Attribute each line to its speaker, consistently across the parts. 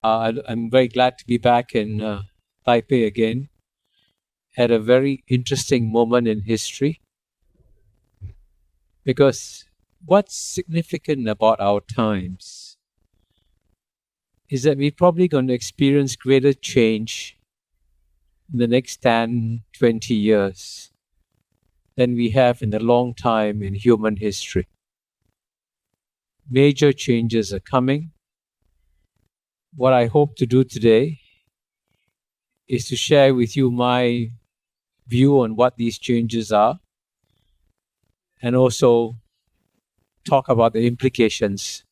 Speaker 1: I'm very glad to be back in Taipei again at a very interesting moment in history, because what's significant about our times is that we're probably going to experience greater change in the next 10, 20 years than we have in a long time in human history. Major changes are coming. What I hope to do today is to share with you my view on what these changes are, and also talk about the implications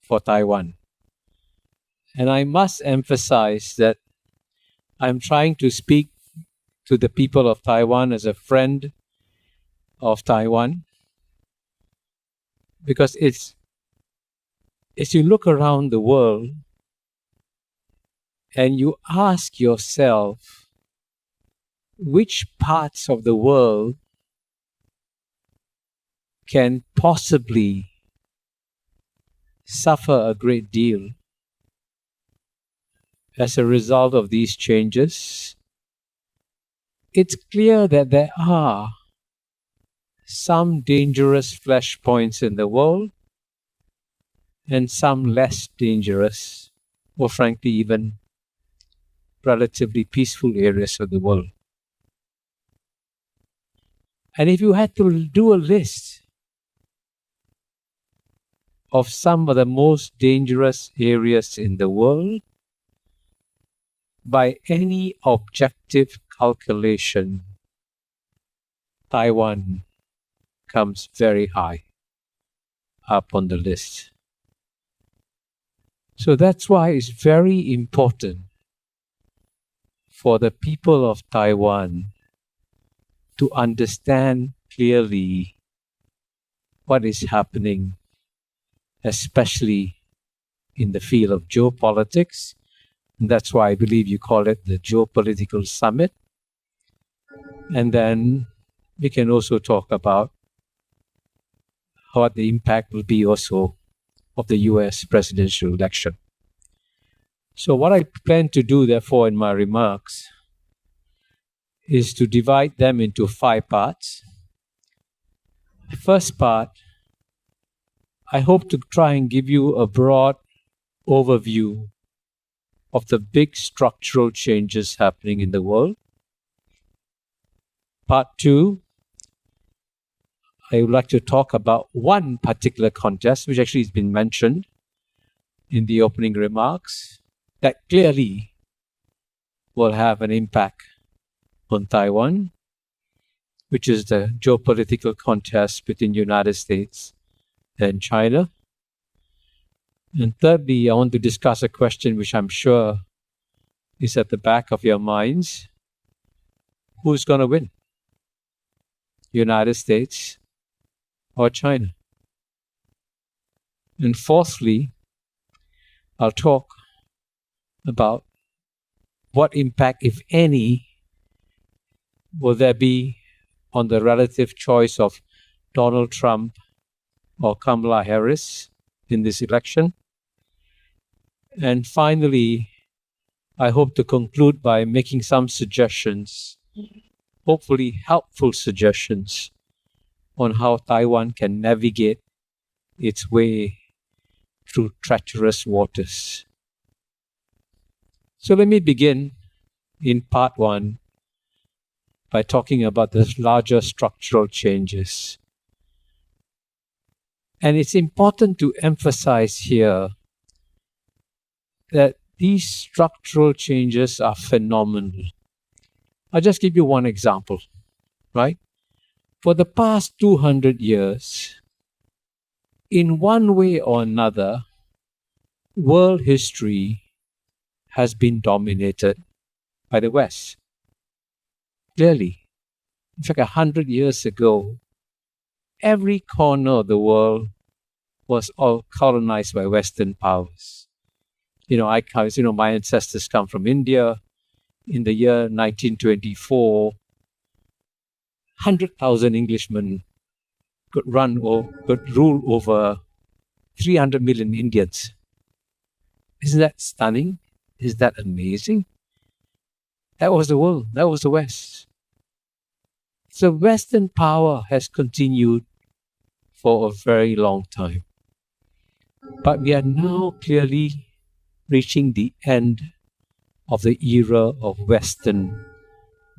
Speaker 1: for Taiwan. And I must emphasize that I'm trying to speak to the people of Taiwan as a friend of Taiwan, because as you look around the world and you ask yourself which parts of the world can possibly suffer a great deal as a result of these changes, it's clear that there are some dangerous flashpoints in the world and some less dangerous, or frankly even relatively peaceful areas of the world. And if you had to do a list of some of the most dangerous areas in the world, by any objective calculation, Taiwan comes very high up on the list. So that's why it's very important for the people of Taiwan to understand clearly what is happening, especially in the field of geopolitics. And that's why I believe you call it the Geopolitical Summit. And then we can also talk about what the impact will be also of the US presidential election. So what I plan to do, therefore, in my remarks is to divide them into 5 parts. The first part, I hope to try and give you a broad overview of the big structural changes happening in the world. Part 2, I would like to talk about one particular contest, which actually has been mentioned in the opening remarks, that clearly will have an impact on Taiwan, which is the geopolitical contest between the United States and China. And thirdly, I want to discuss a question which I'm sure is at the back of your minds. Who's going to win? United States or China? And fourthly, I'll talk about what impact, if any, will there be on the relative choice of Donald Trump or Kamala Harris in this election. And finally, I hope to conclude by making some suggestions, hopefully helpful suggestions, on how Taiwan can navigate its way through treacherous waters. So let me begin in part 1 by talking about the larger structural changes. And it's important to emphasize here that these structural changes are phenomenal. I'll just give you one example, right? For the past 200 years, in one way or another, world history has been dominated by the West. Clearly. In fact, 100 years ago, every corner of the world was all colonized by Western powers. My ancestors come from India. In the year 1924, 100,000 Englishmen could rule over 300 million Indians. Isn't that stunning? Is that amazing? That was the world. That was the West. So Western power has continued for a very long time. But we are now clearly reaching the end of the era of Western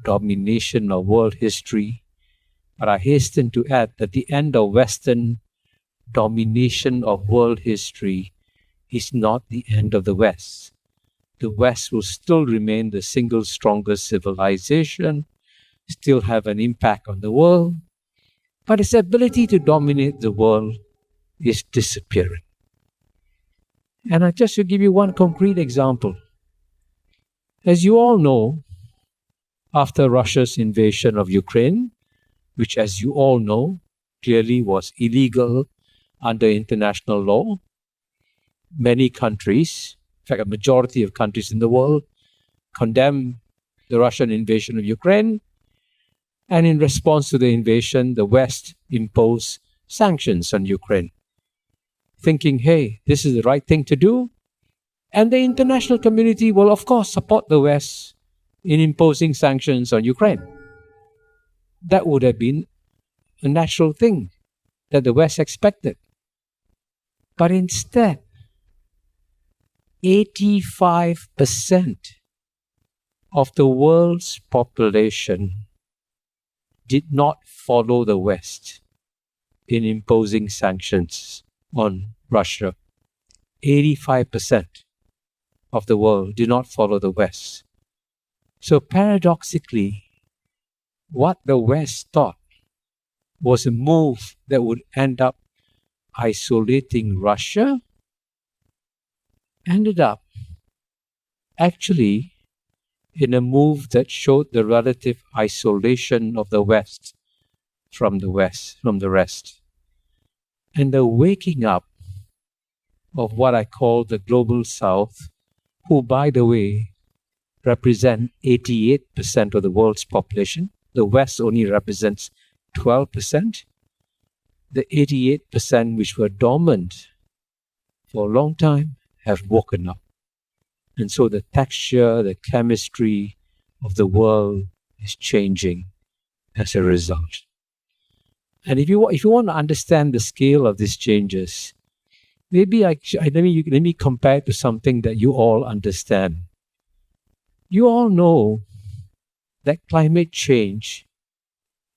Speaker 1: domination of world history. But I hasten to add that the end of Western domination of world history is not the end of the West. The West will still remain the single strongest civilization, still have an impact on the world, but its ability to dominate the world is disappearing. And I just to give you one concrete example. As you all know, after Russia's invasion of Ukraine, which as you all know, clearly was illegal under international law, many countries, in fact a majority of countries in the world, condemned the Russian invasion of Ukraine. And in response to the invasion, the West imposed sanctions on Ukraine, thinking, hey, this is the right thing to do. And the international community will, of course, support the West in imposing sanctions on Ukraine. That would have been a natural thing that the West expected. But instead, 85% of the world's population did not follow the West in imposing sanctions on Russia. 85% of the world did not follow the West. So paradoxically, what the West thought was a move that would end up isolating Russia ended up actually in a move that showed the relative isolation of the West from the rest. And the waking up of what I call the global South, who, by the way, represent 88% of the world's population. The West only represents 12%. The 88% which were dormant for a long time have woken up. And so the texture, the chemistry of the world is changing as a result. And if you want to understand the scale of these changes, maybe let me compare it to something that you all understand. You all know that climate change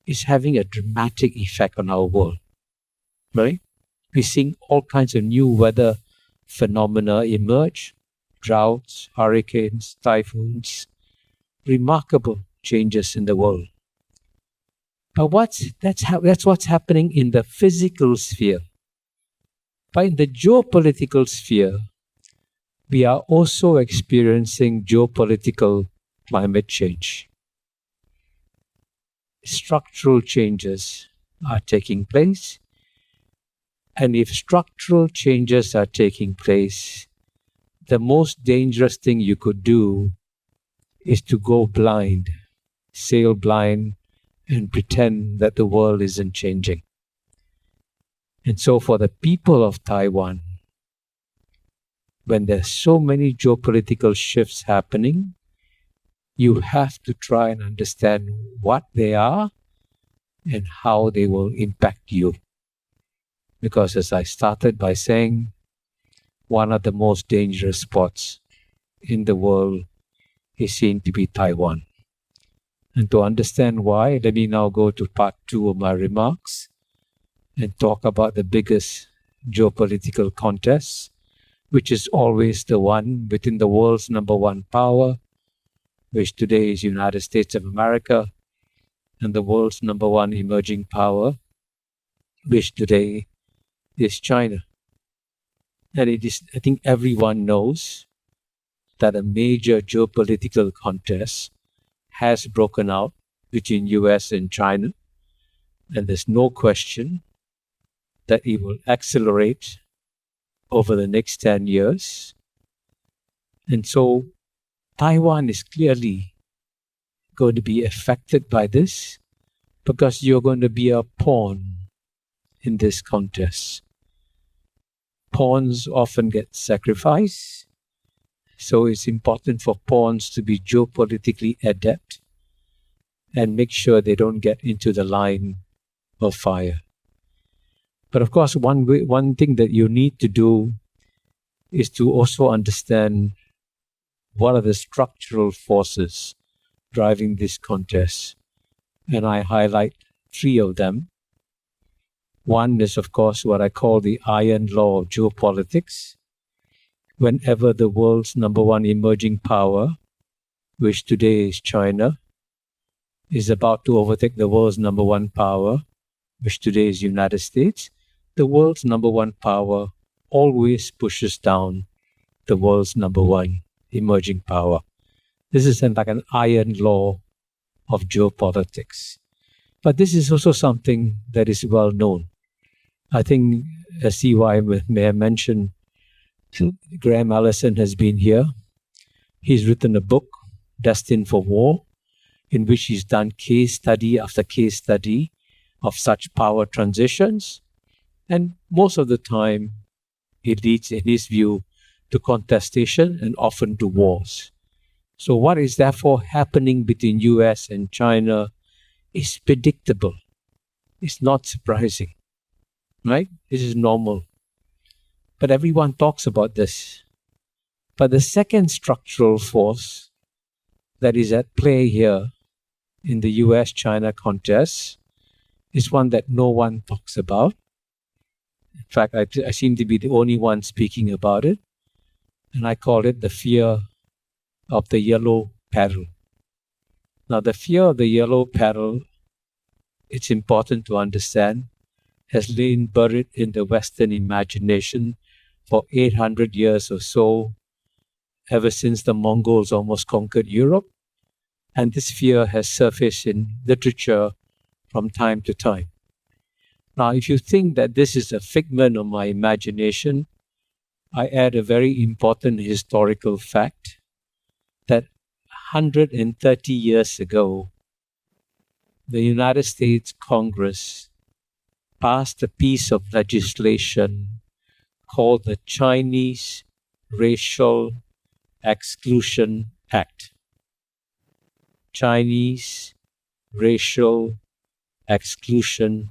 Speaker 1: is having a dramatic effect on our world, right? We're seeing all kinds of new weather phenomena emerge, droughts, hurricanes, typhoons, remarkable changes in the world. But that's what's happening in the physical sphere. But in the geopolitical sphere, we are also experiencing geopolitical climate change. Structural changes are taking place. And if structural changes are taking place, the most dangerous thing you could do is to go blind, sail blind, and pretend that the world isn't changing. And so for the people of Taiwan, when there's so many geopolitical shifts happening, you have to try and understand what they are and how they will impact you. Because as I started by saying, one of the most dangerous spots in the world is seen to be Taiwan. And to understand why, let me now go to part 2 of my remarks and talk about the biggest geopolitical contest, which is always the one within the world's number one power, which today is United States of America, and the world's number one emerging power, which today is China. And it is, I think everyone knows that a major geopolitical contest has broken out between US and China, and there's no question that it will accelerate over the next 10 years. And so Taiwan is clearly going to be affected by this because you're going to be a pawn in this contest. Pawns often get sacrificed, So it's important for pawns to be geopolitically adept and make sure they don't get into the line of fire. But of course, one thing that you need to do is to also understand what are the structural forces driving this contest. And I highlight 3 of them. One is, of course, what I call the iron law of geopolitics. Whenever the world's number one emerging power, which today is China, is about to overtake the world's number one power, which today is United States, the world's number one power always pushes down the world's number one emerging power. This is like an iron law of geopolitics. But this is also something that is well known. I think CY may have mentioned Graham Allison has been here. He's written a book, Destined for War, in which he's done case study after case study of such power transitions. And most of the time, it leads, in his view, to contestation and often to wars. So what is therefore happening between US and China is predictable. It's not surprising, right? This is normal. But everyone talks about this. But the second structural force that is at play here in the US-China contest is one that no one talks about. In fact, I seem to be the only one speaking about it. And I call it the fear of the yellow peril. Now, the fear of the yellow peril, it's important to understand, has lain buried in the Western imagination for 800 years or so, ever since the Mongols almost conquered Europe. And this fear has surfaced in literature from time to time. Now, if you think that this is a figment of my imagination, I add a very important historical fact that 130 years ago, the United States Congress passed a piece of legislation called the Chinese Racial Exclusion Act. Chinese Racial Exclusion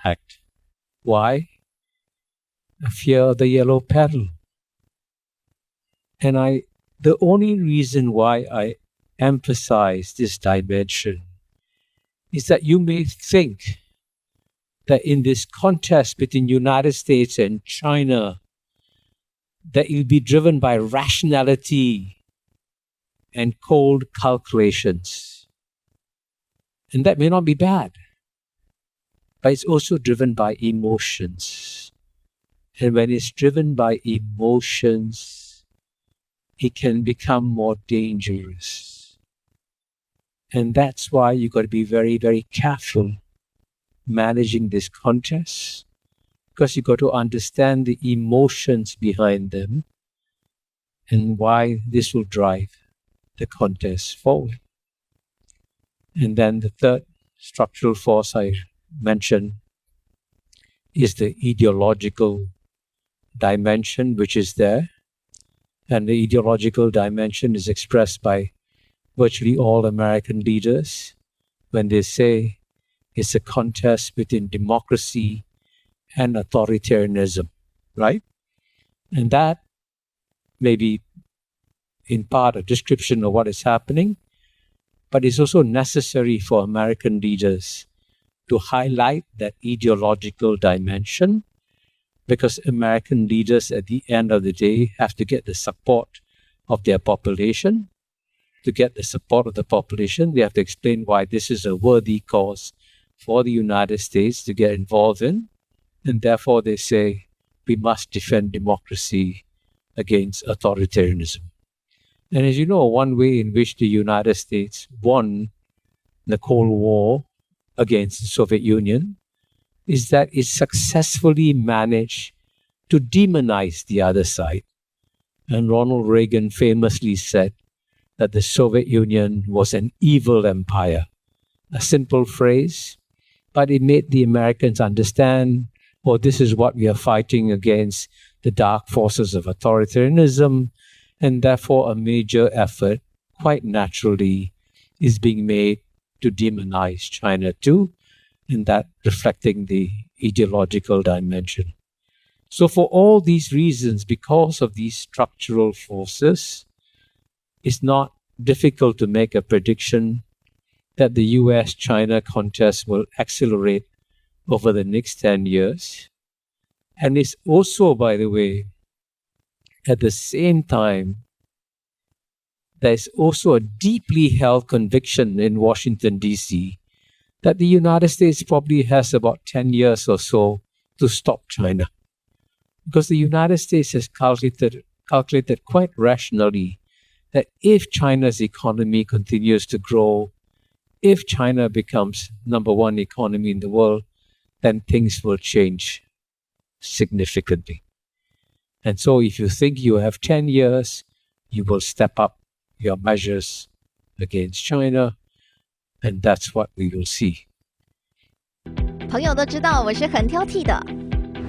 Speaker 1: Act. Why? The fear of the yellow peril. And the only reason why I emphasize this dimension is that you may think that in this contest between United States and China, that it will be driven by rationality and cold calculations. And that may not be bad, but it's also driven by emotions. And when it's driven by emotions, it can become more dangerous. And that's why you've got to be very, very careful managing this contest, because you've got to understand the emotions behind them and why this will drive the contest forward. And then the third structural force I mentioned is the ideological dimension, which is there. And the ideological dimension is expressed by virtually all American leaders when they say it's a contest between democracy and authoritarianism, right? And that may be in part a description of what is happening, but it's also necessary for American leaders to highlight that ideological dimension, because American leaders at the end of the day have to get the support of their population. To get the support of the population, they have to explain why this is a worthy cause for the United States to get involved in. And therefore they say, we must defend democracy against authoritarianism. And as you know, one way in which the United States won the Cold War against the Soviet Union is that it successfully managed to demonize the other side. And Ronald Reagan famously said that the Soviet Union was an evil empire. A simple phrase, but it made the Americans understand, this is what we are fighting against, the dark forces of authoritarianism. And therefore, a major effort, quite naturally, is being made to demonize China too, and that reflecting the ideological dimension. So for all these reasons, because of these structural forces, it's not difficult to make a prediction that the US-China contest will accelerate over the next 10 years. And it's also, by the way, at the same time, there's also a deeply held conviction in Washington, D.C., that the United States probably has about 10 years or so to stop China. Because the United States has calculated quite rationally that if China's economy continues to grow, if China becomes number one economy in the world, then things will change significantly. And so if you think you have 10 years, you will step up your measures against China, and that's what we will see.
Speaker 2: 朋友都知道我是很挑剔的，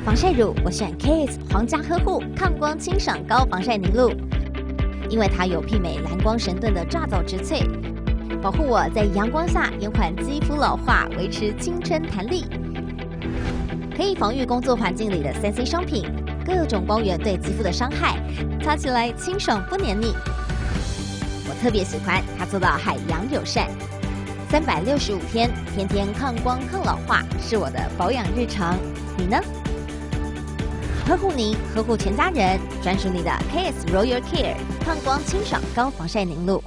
Speaker 2: 防晒乳我选 KS 皇家呵护抗光清爽高防晒凝露，因为它有媲美蓝光神盾的抓藻植萃，保护我在阳光下延缓肌肤老化，维持青春弹力，可以防御工作环境里的3C 商品，各种光源对肌肤的伤害，擦起来清爽不黏腻。我特别喜欢它做到海洋友善，365天，天天抗光抗老化，是我的保养日常。你呢？呵护您，呵护全家人，专属你的 KS Royal Care 抗光清爽高防晒凝露。